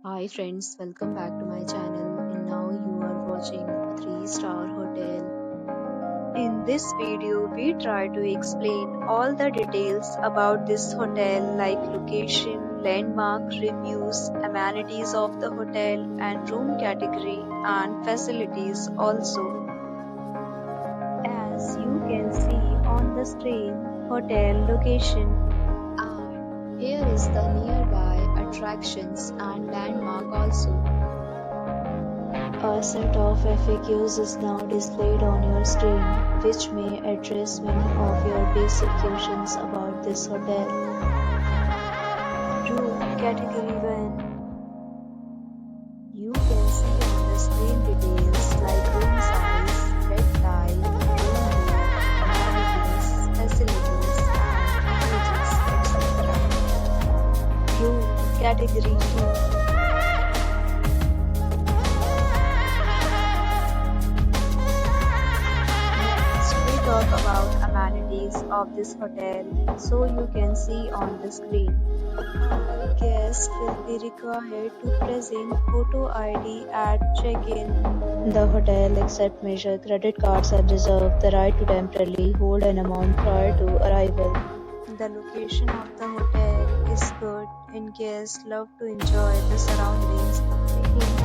Hi friends, welcome back to my channel and now you are watching a 3-star hotel. In this video, we try to explain all the details about this hotel like location, landmark, reviews, amenities of the hotel and room category and facilities also. As you can see on the screen, hotel location. And here is the nearby attractions and landmark also. A set of FAQs is now displayed on your screen, which may address many of your basic questions about this hotel. Room Category 1. You can see on the screen details like room size, bed type, room name, amenities, facilities, and packages, etc. Room Category 2. Talk about amenities of this hotel, so you can see on the screen. Guests will be required to present photo ID at check-in. The hotel accepts major credit cards and reserves the right to temporarily hold an amount prior to arrival. The location of the hotel is good and guests love to enjoy the surroundings.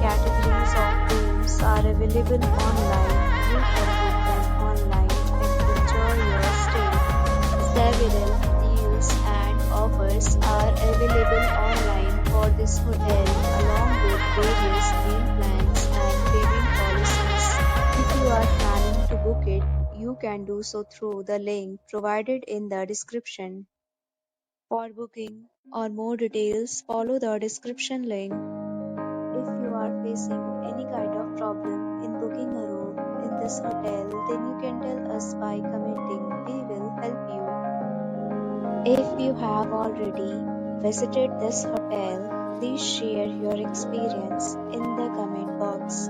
Categories of rooms are available online. You can book them online and enjoy your stay. Several deals and offers are available online for this hotel along with various meal plans and payment policies. If you are planning to book it, you can do so through the link provided in the description. For booking or more details, follow the description link. If you are facing any kind of problem in booking a room in this hotel, then you can tell us by commenting. We will help you. If you have already visited this hotel, please share your experience in the comment box.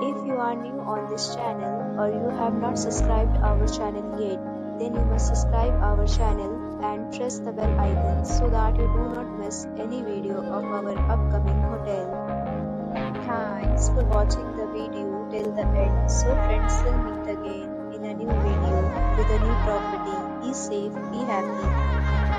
If you are new on this channel or you have not subscribed our channel yet, then you must subscribe our channel and press the bell icon so that you do not miss any video of our upcoming hotel. Thanks for watching the video till the end. So friends, will meet again in a new video with a new property. Be safe, be happy.